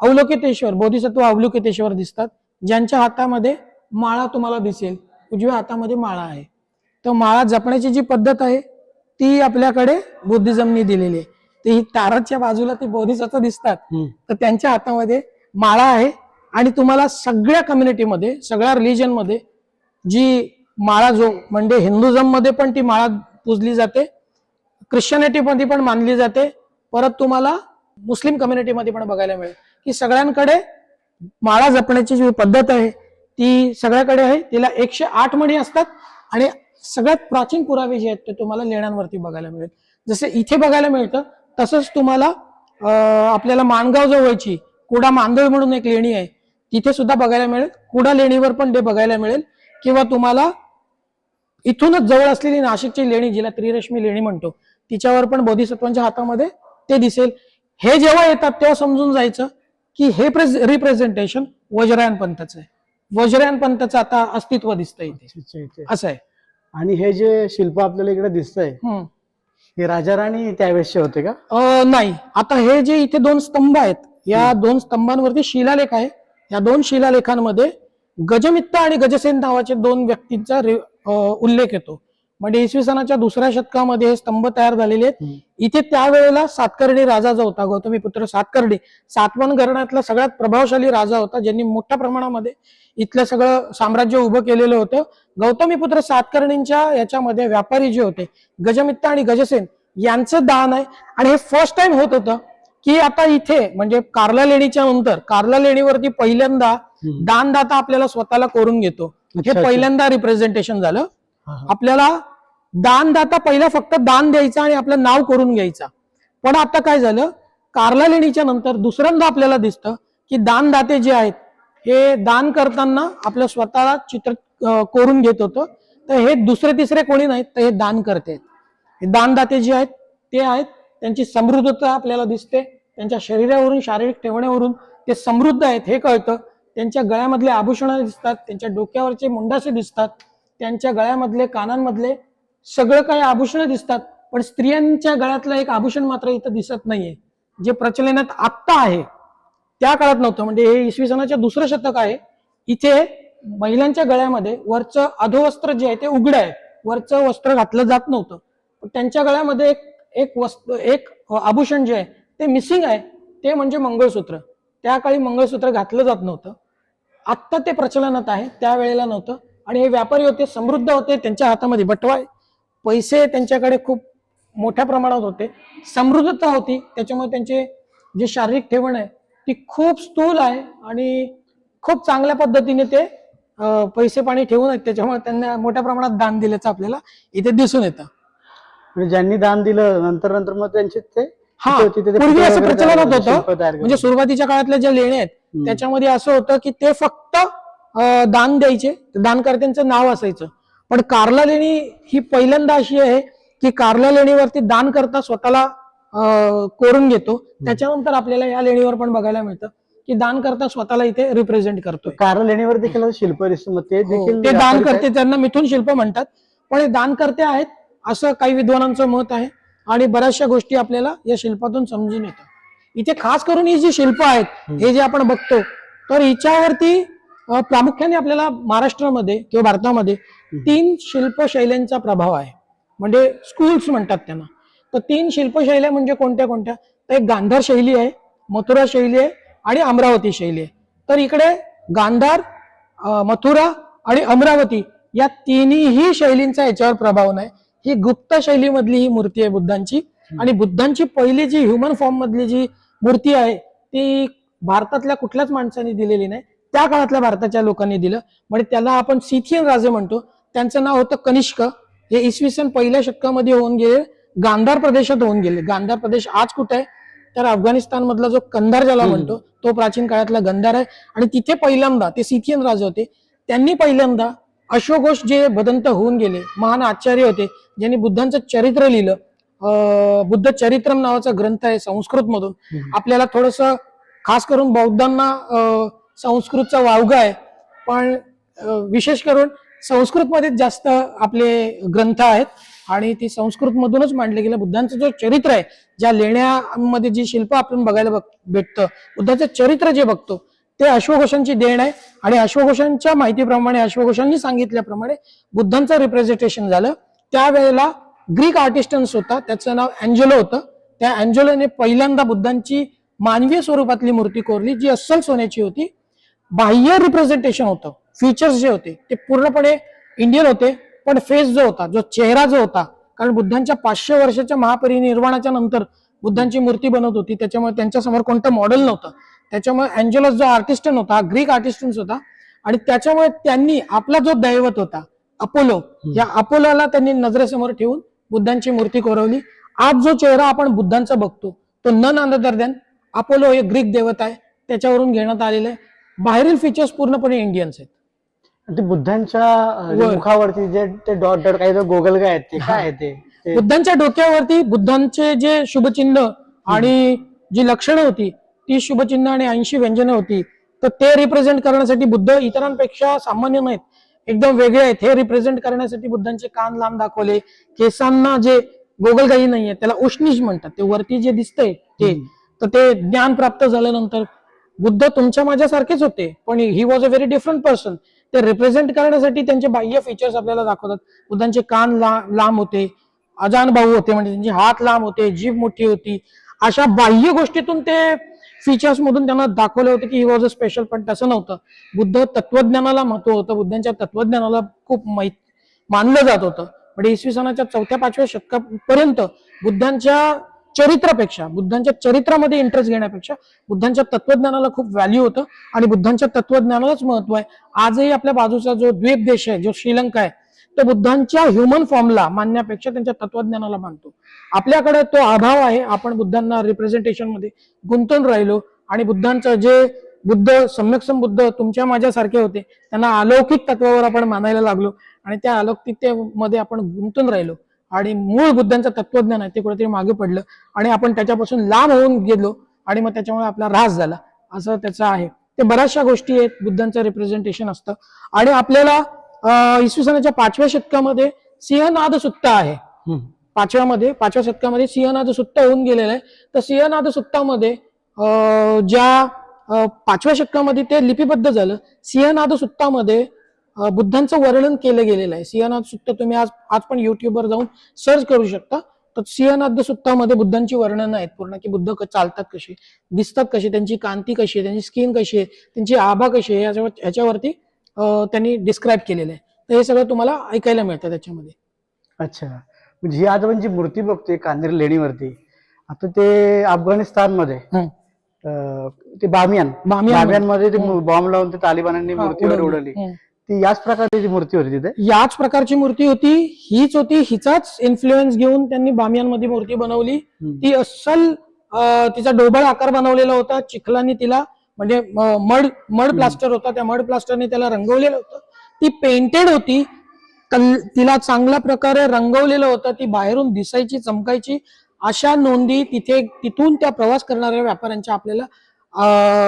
अवलोकितेश्वर बोधिसत्व अवलोकितेश्वर दिसतात, ज्यांच्या हातामध्ये माळा तुम्हाला दिसेल. उजव्या हातामध्ये माळा आहे. तर माळा जपण्याची जी पद्धत आहे ती आपल्याकडे बुद्धिझमनी दिलेली आहे. ते ही ताराच्या बाजूला ते बोधिसत्व दिसतात, तर त्यांच्या हातामध्ये माळा आहे. आणि तुम्हाला सगळ्या कम्युनिटीमध्ये सगळ्या रिलीजन मध्ये जी माळा जो म्हणजे हिंदुझम मध्ये पण ती माळा पूजली जाते, ख्रिश्चनिटी मध्ये पण मानली जाते, परत तुम्हाला मुस्लिम कम्युनिटीमध्ये पण बघायला मिळेल की सगळ्यांकडे माळा जपण्याची जी पद्धत आहे ती सगळ्याकडे आहे. तिला 108 मणी असतात आणि सगळ्यात प्राचीन पुरावे जे आहेत ते तुम्हाला लेण्यांवरती बघायला मिळेल. जसे इथे बघायला मिळतं तसंच तुम्हाला आपल्याला माणगाव जवळची कुडा मांदळ म्हणून एक लेणी आहे, तिथे सुद्धा बघायला मिळेल. कुडा लेणीवर पण ते बघायला मिळेल. किंवा तुम्हाला इथूनच जवळ असलेली नाशिकची लेणी, जिला त्रिरश्मी लेणी म्हणतो, तिच्यावर पण बोधिसत्वांच्या हातामध्ये ते दिसेल. हे जेव्हा येतात तेव्हा समजून जायचं की हे रिप्रेझेंटेशन वज्रायन पंथाचं आहे. वज्रायन पंथाचं आता अस्तित्व दिसतंय इथे, असं आहे. आणि हे जे शिल्प आपल्याला इकडे दिसतंय हे राजा राणी त्यावेळेसचे होते का? नाही. आता हे जे इथे 2 स्तंभ आहेत, या 2 स्तंभांवरती शिलालेख आहे. या 2 शिलालेखांमध्ये गजमित्त आणि गजसेन नावाचे 2 व्यक्तींचा उल्लेख येतो. म्हणजे इसवी सनाच्या 2ऱ्या शतकामध्ये हे स्तंभ तयार झालेले आहेत. इथे त्यावेळेला सातकर्णी राजा जो होता, गौतमीपुत्र सातकर्णी, सातवाहन घराण्यातला सगळ्यात प्रभावशाली राजा होता, ज्यांनी मोठ्या प्रमाणामध्ये इथलं सगळं साम्राज्य उभं केलेलं होतं. गौतमीपुत्र सातकर्णींच्या याच्यामध्ये व्यापारी जे होते गजमित्त आणि गजसेन यांचं दान आहे. आणि हे फर्स्ट टाइम होत होतं की आता इथे म्हणजे कार्ला लेणीच्या नंतर कार्ला लेणीवरती पहिल्यांदा दानदाता आपल्याला स्वतःला करून घेतो. हे पहिल्यांदा रिप्रेझेंटेशन झालं. आपल्याला दानदाता पहिला फक्त दान द्यायचा आणि आपलं नाव करून घ्यायचा. पण आता काय झालं, कार्ला लेणीच्या नंतर दुसऱ्यांदा आपल्याला दिसतं की दानदाते जे आहेत हे दान करताना आपलं स्वतःला चित्र कोरून घेत होतं. तर हे दुसरे तिसरे कोणी नाहीत, तर हे दान करते. हे दानदाते जे आहेत ते आहेत. त्यांची समृद्धता आपल्याला दिसते. त्यांच्या शरीरावरून, शारीरिक ठेवण्यावरून ते समृद्ध आहेत हे कळतं. त्यांच्या गळ्यामधले आभूषणं दिसतात, त्यांच्या डोक्यावरचे मुंडासे दिसतात, त्यांच्या गळ्यामधले, कानांमधले सगळं काही आभूषणं दिसतात. पण स्त्रियांच्या गळ्यातलं एक आभूषण मात्र इथं दिसत नाहीये, जे प्रचलनात आत्ता आहे, त्या काळात नव्हतं. म्हणजे हे इसवी सनाच्या दुसरं शतक आहे. इथे महिलांच्या गळ्यामध्ये वरचं अधोवस्त्र जे आहे ते उघडं आहे, वरचं वस्त्र घातलं जात नव्हतं. पण त्यांच्या गळ्यामध्ये एक आभूषण जे आहे ते मिसिंग आहे, ते म्हणजे मंगळसूत्र. त्या काळी मंगळसूत्र घातलं जात नव्हतं. आत्ता ते प्रचलनात आहे, त्यावेळेला नव्हतं. आणि हे व्यापारी होते, समृद्ध होते, त्यांच्या हातामध्ये बटवा, पैसे त्यांच्याकडे खूप मोठ्या प्रमाणात होते, समृद्धता होती. त्याच्यामुळे त्यांचे जे शारीरिक ठेवण आहे ती खूप स्थूल आहे आणि खूप चांगल्या पद्धतीने ते पैसे पाणी ठेवून आहेत. त्याच्यामुळे त्यांना मोठ्या प्रमाणात दान दिल्याचं आपल्याला इथे दिसून येतं. म्हणजे ज्यांनी दान दिलं नंतर नंतर मग त्यांचे ते पूर्वी असं प्रचलनात होतं. म्हणजे सुरुवातीच्या काळातल्या ज्या लेण्या आहेत त्याच्यामध्ये असं होतं की ते फक्त दान द्यायचे, दानकर्त्यांचं नाव असायचं. पण कार्ला लेणी ही पहिल्यांदा अशी आहे की कार्ला लेणीवरती दान करता स्वतःला कोरून घेतो. त्याच्यानंतर आपल्याला या लेणीवर पण बघायला मिळतं की दान करता स्वतःला इथे रिप्रेझेंट करतो. कार्ला लेणीवर देखील शिल्प दिसतं, ते देखील ते दान करते, त्यांना मिथून शिल्प म्हणतात. पण हे दान करते आहेत असं काही विद्वानांचं मत आहे आणि बऱ्याचशा गोष्टी आपल्याला या शिल्पातून समजून येतात. इथे खास करून ही जी शिल्प आहेत हे जे आपण बघतो, तर हिच्यावरती प्रामुख्याने आपल्याला महाराष्ट्रामध्ये किंवा भारतामध्ये 3 शिल्पशैल्यांचा प्रभाव आहे. म्हणजे स्कूल्स म्हणतात त्यांना. तर 3 शिल्पशैल्या म्हणजे कोणत्या कोणत्या? तर एक गांधार शैली आहे, मथुरा शैली आहे आणि अमरावती शैली आहे. तर इकडे गांधार, मथुरा आणि अमरावती या तिन्ही शैलींचा याच्यावर प्रभाव नाही. ही गुप्त शैलीमधली ही मूर्ती आहे बुद्धांची. आणि बुद्धांची पहिली जी ह्युमन फॉर्म मधली जी मूर्ती आहे ती भारतातल्या कुठल्याच माणसाने दिलेली नाही, त्या काळातल्या भारताच्या लोकांनी दिलं. म्हणजे त्याला आपण सिथियन राजे म्हणतो. त्यांचं नाव होतं कनिष्क. हे इसवी सन 1ल्या शतकामध्ये होऊन गेले, गांधार प्रदेशात होऊन गेले. गांधार प्रदेश आज कुठे आहे? तर अफगाणिस्तान मधला जो कंधार ज्याला म्हणतो तो प्राचीन काळातला गंधार आहे. आणि तिथे पहिल्यांदा ते सिथियन राजे होते. त्यांनी पहिल्यांदा अश्वघोष जे बदंत होऊन गेले, महान आचार्य होते, ज्यांनी बुद्धांचं चरित्र लिहिलं. बुद्ध चरित्रम नावाचा ग्रंथ आहे संस्कृत मधून. आपल्याला थोडस खास करून बौद्धांना संस्कृतचा वावगा आहे, पण विशेष करून संस्कृत मध्ये जास्त आपले ग्रंथ आहेत आणि ती संस्कृत मधूनच मांडले गेले. बुद्धांचं जो चरित्र आहे, ज्या लेण्यामध्ये जी शिल्प आपण बघायला भेटतं, बुद्धाचं चरित्र जे बघतो ते अश्वघोषांची देण आहे. आणि अश्वघोषांच्या माहितीप्रमाणे, अश्वघोषांनी सांगितल्याप्रमाणे बुद्धांचं रिप्रेझेंटेशन झालं. त्यावेळेला ग्रीक आर्टिस्टन्स होता, त्याचं नाव अँजेलो होतं. त्या अँजेलोने पहिल्यांदा बुद्धांची मानवीय स्वरूपातली मूर्ती कोरली, जी अस्सल सोन्याची होती. बाह्य रिप्रेझेंटेशन होतं, फीचर्स जे होते ते पूर्णपणे इंडियन होते. पण फेस जो होता, जो चेहरा जो होता, कारण बुद्धांच्या 500 वर्षाच्या महापरिनिर्वाणाच्या नंतर बुद्धांची मूर्ती बनत होती, त्याच्यामुळे त्यांच्या समोर कोणतं मॉडेल नव्हतं. त्याच्यामुळे अँजेलस जो आर्टिस्टन होता, ग्रीक आर्टिस्टन्स होता. आणि त्याच्यामुळे त्यांनी आपला जो दैवत होता अपोलो, या अपोलोला त्यांनी नजरेसमोर ठेवून बुद्धांची मूर्ती कोरवली. आज जो चेहरा आपण बुद्धांचा बघतो तो नन अदर दॅन अपोलो, हे ग्रीक देवता आहे, त्याच्यावरून घेण्यात आलेलं आहे. बाहेरील फीचर्स पूर्णपणे इंडियन्स आहेत. ते बुद्धांच्या मुखावरती जे ते डॉट डॉट काही गोगल काय आहेत ते काय आहे ते? बुद्धांच्या डोक्यावरती बुद्धांचे जे शुभचिन्ह आणि जी लक्षणं होती ती शुभचिन्ह आणि 80 व्यंजनं होती. तर ते रिप्रेझेंट करण्यासाठी बुद्ध इतरांपेक्षा सामान्य नाहीत, एकदम वेगळे आहेत. हे रिप्रेझेंट करण्यासाठी बुद्धांचे कान लांब दाखवले, केसांना जे गोगलगाई नाहीये त्याला उष्णीश म्हणतात, ते वरती जे दिसतंय ते. तर ते ज्ञान प्राप्त झाल्यानंतर बुद्ध तुमच्या माझ्यासारखेच होते, पण he was a very different person. ते रिप्रेझेंट करण्यासाठी त्यांचे बाह्य फीचर्स आपल्याला दाखवतात. बुद्धांचे कान लांब होते, अजान भाऊ होते, म्हणजे त्यांचे हात लांब होते, जीभ मोठी होती. अशा बाह्य गोष्टीतून ते फीचर्स मधून त्यांना दाखवले होते की ही वॉज अ स्पेशल. पण तसं नव्हतं. बुद्ध तत्वज्ञानाला महत्व होतं, बुद्धांच्या तत्वज्ञानाला खूप मानलं जात होतं. म्हणजे इसवी सनाच्या 4-5व्या शतकापर्यंत बुद्धांच्या चरित्रापेक्षा, बुद्धांच्या चरित्रामध्ये इंटरेस्ट घेण्यापेक्षा बुद्धांच्या तत्वज्ञानाला खूप व्हॅल्यू होतं आणि बुद्धांच्या तत्वज्ञानालाच महत्व आहे. आजही आपल्या बाजूचा जो द्वीप देश आहे, जो श्रीलंका आहे, तो बुद्धांच्या ह्युमन फॉर्मला मानण्यापेक्षा त्यांच्या तत्वज्ञानाला मानतो. आपल्याकडे तो अभाव आहे. आपण बुद्धांना रिप्रेझेंटेशन मध्ये गुंतून राहिलो आणि बुद्धांचं जे बुद्ध सम्यक संबुद्ध तुमच्या माझ्यासारखे होते, त्यांना अलौकिक तत्वावर आपण मानायला लागलो आणि त्या अलौकिकतेमध्ये आपण गुंतून राहिलो आणि मूळ बुद्धांचं तत्वज्ञान आहे ते कुठेतरी मागे पडलं आणि आपण त्याच्यापासून लांब होऊन गेलो आणि मग त्याच्यामुळे आपला ऱ्हास झाला, असं त्याचं आहे. ते बऱ्याचशा गोष्टी आहेत, बुद्धांचं रिप्रेझेंटेशन असतं. आणि आपल्याला इसवी सनाच्या 5व्या शतकामध्ये सिंहनाद सुत्ता आहे. 5व्या शतकामध्ये सिंहनाद सुत्ता होऊन गेलेला आहे. तर सिंहनाद सुत्तामध्ये ज्या 5व्या शतकामध्ये ते लिपिबद्ध झालं. सिंहनाद सुत्तामध्ये बुद्धांचं वर्णन केलं गेलेलं आहे. सिंहनाद सुत्त तुम्ही आज पण युट्यूबवर जाऊन सर्च करू शकता. तर सिंहनाद सुत्तामध्ये बुद्धांची वर्णन आहेत पूर्ण, की बुद्ध चालतात कसे, दिसतात कसे, त्यांची कांती कशी आहे, त्यांची स्किन कशी आहे, त्यांची आभा कशी आहे, याच्यावरती त्यांनी डिस्क्राईब केलेलं आहे. तर हे सगळं तुम्हाला ऐकायला मिळतं त्याच्यामध्ये. अच्छा, म्हणजे ही आज आपण जी मूर्ती बघतोय कांदेर लेणीवरती, आता ते अफगाणिस्तानमध्ये ते बामियानमध्ये ते बॉम्ब लावून ते तालिबानांनी मूर्तीवर उडवली, ती याच प्रकारची मूर्ती होती तिथे. याच प्रकारची मूर्ती होती, हीच होती, हिचाच इन्फ्लुएन्स घेऊन त्यांनी बामियानमध्ये मूर्ती बनवली. ती अस्सल तिचा ढोबळ आकार बनवलेला होता, चिखलाने तिला म्हणजे मड प्लास्टर होता, त्या मड प्लास्टरने त्याला रंगवलेलं होतं. ती पेंटेड होती, तिला चांगल्या प्रकारे रंगवलेलं होतं, ती बाहेरून दिसायची, चमकायची. अशा नोंदी तिथून त्या प्रवास करणाऱ्या व्यापाऱ्यांच्या आपल्याला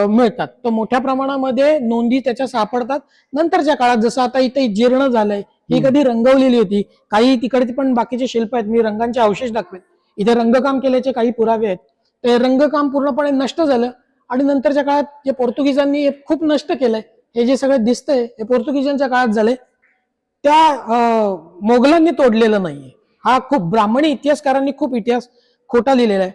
मिळतात. तर मोठ्या प्रमाणामध्ये नोंदी त्याच्या सापडतात. नंतरच्या काळात जसं आता इथे जीर्ण झालंय, ही कधी रंगवलेली होती. काही तिकडे पण बाकीचे शिल्प आहेत, मी रंगांचे अवशेष दाखवेन. इथे रंगकाम केल्याचे काही पुरावे आहेत. ते रंगकाम पूर्णपणे नष्ट झालं आणि नंतरच्या काळात जे पोर्तुगीजांनी खूप नष्ट केलंय, हे जे सगळं दिसतंय हे पोर्तुगीजांच्या काळात झालंय, त्या मोगलांनी तोडलेलं नाहीये. हा खूप ब्राह्मणी इतिहासकारांनी खूप इतिहास खोटा लिहिलेला आहे.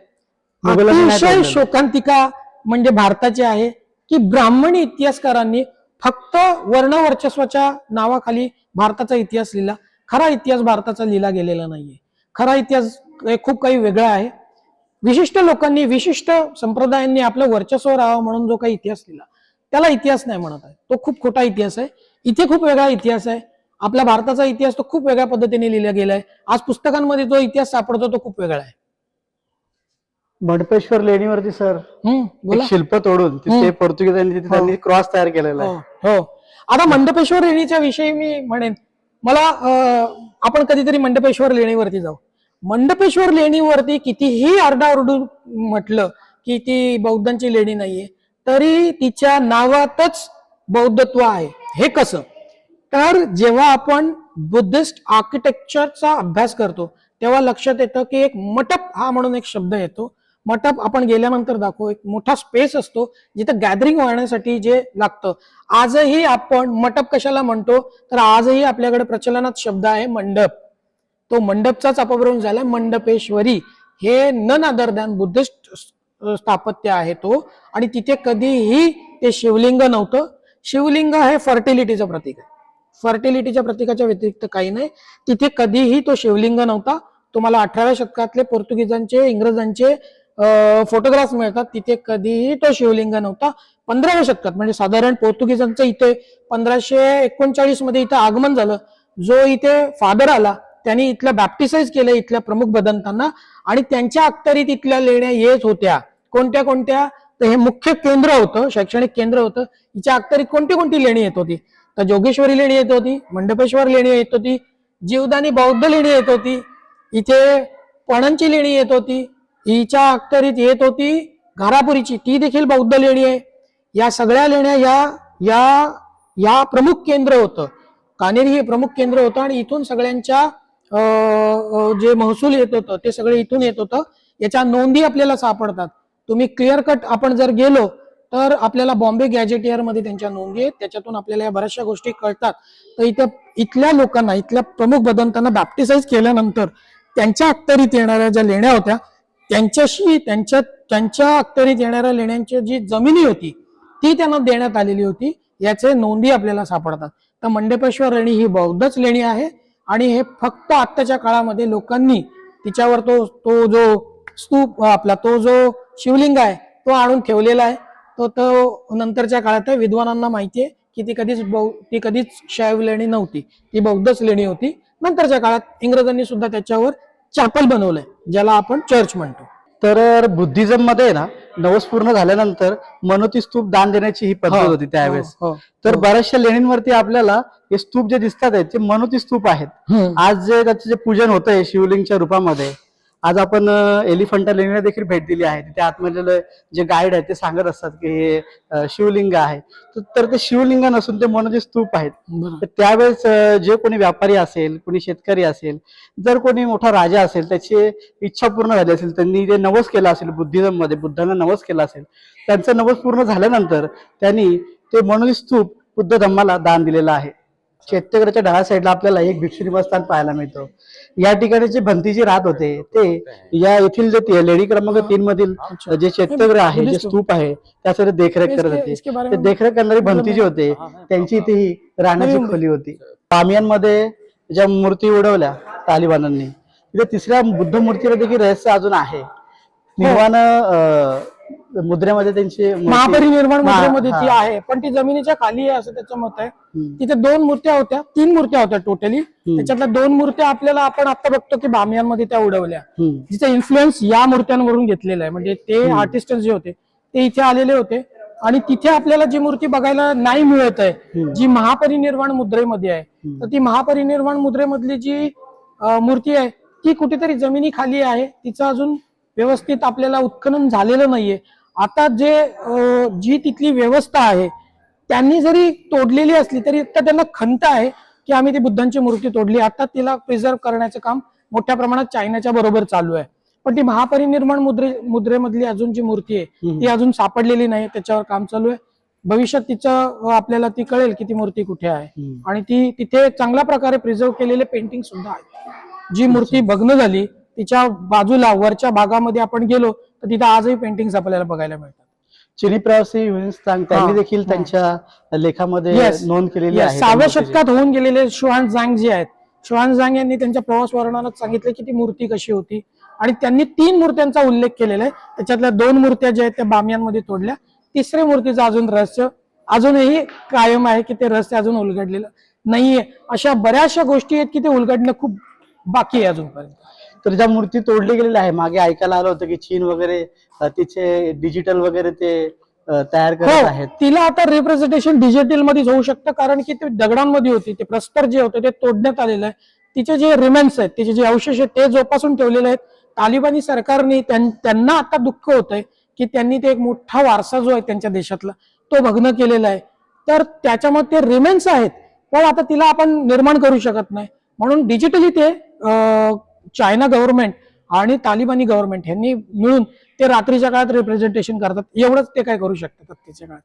अतिशय शोकांतिका म्हणजे भारताची आहे की ब्राह्मणी इतिहासकारांनी फक्त वर्णवर्चस्वाच्या नावाखाली भारताचा इतिहास लिहिला. खरा इतिहास भारताचा लिहिला गेलेला नाहीये. खरा इतिहास खूप काही वेगळा आहे. विशिष्ट लोकांनी, विशिष्ट संप्रदायांनी आपलं वर्चस्व राहावं म्हणून जो काही इतिहास लिहिला त्याला इतिहास नाही म्हणत आहे, तो खूप खोटा इतिहास आहे. इथे खूप वेगळा इतिहास आहे. आपल्या भारताचा इतिहास तो खूप वेगळ्या पद्धतीने लिहिला गेलाय. आज पुस्तकांमध्ये जो इतिहास सापडतो तो खूप वेगळा आहे. मंडपेश्वर लेणीवरती सर शिल्प तोडून तिथे पोर्तुगीजांनी त्यांनी क्रॉस तयार केलेला आहे. हो, आता मंडपेश्वर लेणीच्या विषयी मी म्हणेन, मला आपण कधीतरी मंडपेश्वर लेणीवरती जाऊ. मंडपेश्वर लेणीवरती कितीही आरडाओरडू म्हटलं की ती बौद्धांची लेणी नाहीये, तरी तिच्या नावातच बौद्धत्व आहे. हे कसं? तर जेव्हा आपण बुद्धिस्ट आर्किटेक्चरचा अभ्यास करतो तेव्हा लक्षात येतं की एक मंडप हा म्हणून एक शब्द येतो. मंडप आपण गेल्यानंतर दाखवू, एक मोठा स्पेस असतो जिथे गॅदरिंग होण्यासाठी जे लागतं. आजही आपण मंडप कशाला म्हणतो, तर आजही आपल्याकडे प्रचलनात शब्द आहे मंडप. तो मंडपचाच अपभ्रंश झालाय मंडपेश्वरी. हे नन अदर दॅन बुद्धिस्ट स्थापत्य आहे तो. आणि तिथे कधीही ते शिवलिंग नव्हतं. शिवलिंग हे फर्टिलिटीचं प्रतीक आहे. फर्टिलिटीच्या प्रतीकाच्या व्यतिरिक्त काही नाही. तिथे कधीही तो शिवलिंग नव्हता. तुम्हाला 18व्या शतकातले पोर्तुगीजांचे, इंग्रजांचे फोटोग्राफ मिळतात, तिथे कधीही तो शिवलिंग नव्हता. 15व्या शतकात म्हणजे साधारण पोर्तुगीजांचं इथे 1539 मध्ये इथं आगमन झालं. जो इथे फादर आला त्यांनी इथलं बॅप्टिसाइज केलं इथल्या प्रमुख बदंतांना आणि त्यांच्या अखत्यारीत इथल्या लेण्या येत होत्या. कोणत्या कोणत्या? तर हे मुख्य केंद्र होतं, शैक्षणिक केंद्र होतं. हिच्या अखत्यारीत कोणती कोणती लेणी येत होती? तर जोगेश्वरी लेणी येत होती, मंडपेश्वर लेणी येत होती, जीवदानी बौद्ध लेणी येत होती, इथे पणनची लेणी येत होती, हिच्या अखत्यारीत येत होती घारापुरीची, ती देखील बौद्ध लेणी आहे. या सगळ्या लेण्या या प्रमुख केंद्र होतं. कानेरी हे प्रमुख केंद्र होतं आणि इथून सगळ्यांच्या जे महसूल येत होतं ते सगळे इथून येत होतं. याच्या नोंदी आपल्याला सापडतात. तुम्ही क्लिअर कट आपण जर गेलो तर आपल्याला बॉम्बे गॅजेटियर मध्ये त्यांच्या नोंदी आहेत. त्याच्यातून आपल्याला या बऱ्याचशा गोष्टी कळतात. तर इथल्या लोकांना, इथल्या प्रमुख बदंतांना बॅप्टिसाइज केल्यानंतर त्यांच्या अखत्यारीत येणाऱ्या ज्या लेण्या होत्या त्यांच्याशी त्यांच्या अखत्यारीत येणाऱ्या लेण्यांची जी जमिनी होती ती त्यांना देण्यात आलेली होती. याचे नोंदी आपल्याला सापडतात. तर मंडपेश्वर लेणी ही बौद्धच लेणी आहे आणि हे फक्त आत्ताच्या काळामध्ये लोकांनी तिच्यावर तो जो स्तूप आपला, तो जो शिवलिंग आहे तो आणून ठेवलेला आहे. तो नंतरच्या काळात विद्वानांना माहितीये की ती कधीच शैव लेणी नव्हती, ती बौद्धच लेणी होती. नंतरच्या काळात इंग्रजांनी सुद्धा त्याच्यावर चॅपल बनवलंय ज्याला आपण चर्च म्हणतो. तर बुद्धिझम मध्ये ना नवस पूर्ण झाल्यानंतर मनोती स्तूप दान देण्याची ही पद्धत होती त्यावेळेस. तर बऱ्याचशा लेणींवरती आपल्याला हे स्तूप जे दिसतात आहेत ते मनोती स्तूप आहेत. आज जे त्याचं जे पूजन होतंय शिवलिंगच्या रूपामध्ये, आज आपण एलिफंटा लेणीला देखील भेट दिली आहे. तिथे आतमधले जे गाईड आहेत ते सांगत असतात की हे शिवलिंग आहे. तर ते शिवलिंग नसून ते मनोती स्तूप आहेत. तर त्यावेळेस जे कोणी व्यापारी असेल, कोणी शेतकरी असेल, जर कोणी मोठा राजा असेल, त्याची इच्छा पूर्ण झाली असेल, त्यांनी जे नवस केला असेल बुद्धिझम मध्ये, बुद्धांना नवस केला असेल, त्यांचं नवस पूर्ण झाल्यानंतर त्यांनी ते मनोती स्तूप बुद्ध धम्माला दान दिलेलं आहे. चैत्यगडच्या डाव्या साईडला आपल्याला एक भिक्षू निवासस्थान पाहायला मिळतं. या ठिकाणी जे भंतीजी राहत होते ते या येथील जे लेणी क्रमांक 3 मधील जे चैत्यगृह आहे, जे स्तूप आहे, त्यासाठी देखरेख करत होते. ते देखरेख करणारे भंतीजी होते, त्यांची इथे ही राहण्याची खोली होती. बामियानमध्ये ज्या मूर्ती उडवल्या तालिबानांनी, तिथे तिसऱ्या बुद्ध मूर्तीला देखील रहस्य अजून आहे. निर्वाण मुद्रेमध्ये त्यांची महापरिनिर्वाण मुद्रेमध्ये ती आहे, पण ती जमिनीच्या खाली आहे असं त्याचं मत आहे. तिथे 2 मूर्त्या होत्या, 3 मूर्त्या होत्या टोटली. त्याच्यातल्या 2 मूर्त्या आपल्याला आपण आता बघतो की बामियानमध्ये त्या उडवल्या, जिचा इन्फ्लुएन्स या मूर्त्यांवरून घेतलेला आहे. म्हणजे ते आर्टिस्ट जे होते ते इथे आलेले होते आणि तिथे आपल्याला जी मूर्ती बघायला नाही मिळत आहे, जी महापरिनिर्वाण मुद्रेमध्ये आहे, तर ती महापरिनिर्वाण मुद्रेमधली जी मूर्ती आहे ती कुठेतरी जमिनी खाली आहे. तिचं अजून व्यवस्थित आपल्याला उत्खनन झालेलं नाहीये. आता जी तिथली व्यवस्था आहे त्यांनी जरी तोडलेली असली तरी त्यांना खंत आहे की आम्ही ती बुद्धांची मूर्ती तोडली. आता तिला प्रिझर्व करण्याचं काम मोठ्या प्रमाणात चायनाच्या बरोबर चालू आहे. पण ती महापरिनिर्वाण मुद्रेमधली अजून जी मूर्ती आहे ती अजून सापडलेली नाही, त्याच्यावर काम चालू आहे. भविष्यात तिचं आपल्याला ती कळेल की ती मूर्ती कुठे आहे. आणि ती तिथे चांगल्या प्रकारे प्रिझर्व केलेले पेंटिंग सुद्धा आहे. जी मूर्ती भग्न झाली तिच्या बाजूला वरच्या भागामध्ये आपण गेलो तर तिथे आजही पेंटिंग्स आपल्याला बघायला मिळतात. चिनी प्रवासी त्यांनी देखील त्यांच्या लेखामध्ये नोंद केलेली आहे. 6व्या शतकात होऊन गेलेले शुआन झांग जे आहेत, शुआन झांग यांनी त्यांच्या प्रवास वर्णनात सांगितलं की ती मूर्ती कशी होती आणि त्यांनी 3 मूर्त्यांचा उल्लेख केलेला आहे. त्याच्यातल्या 2 मूर्त्या ज्या आहेत त्या बामियानमध्ये तोडल्या. 3ऱ्या मूर्तीचं अजून रहस्य अजूनही कायम आहे की ते रहस्य अजून उलगडलेलं नाहीये. अशा बऱ्याचशा गोष्टी आहेत की ते उलगडणं खूप बाकी आहे अजूनपर्यंत. तर ज्या मूर्ती तोडली गेलेल्या आहे, मागे ऐकायला आलं होतं की चीन वगैरे तिचे डिजिटल वगैरे ते तयार करत आहेत. तिला आता रिप्रेझेंटेशन डिजिटल मध्ये होऊ शकतं, कारण की ते दगडांमध्ये होती. ते प्रस्तर जे होते ते तोडण्यात आलेलं आहे. तिचे जे रिमेन्स आहेत, तिचे जे अवशेष आहेत ते जोपासून ठेवलेले आहेत. तालिबानी सरकारने त्यांना आता दुःख होतंय की त्यांनी ते एक मोठा वारसा जो आहे त्यांच्या देशातला तो भग्न केलेला आहे. तर त्याच्यामध्ये ते रिमेन्स आहेत, पण आता तिला आपण निर्माण करू शकत नाही. म्हणून डिजिटली ते चायना गव्हर्नमेंट आणि तालिबानी गव्हर्नमेंट यांनी मिळून ते रात्रीच्या काळात रिप्रेझेंटेशन करतात. एवढंच ते काय करू शकतात त्याच्या काळात.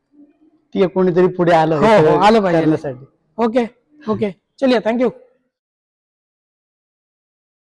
ती कोणीतरी पुढे आलं आलं पाहिजे. ओके चलिए, थँक्यू.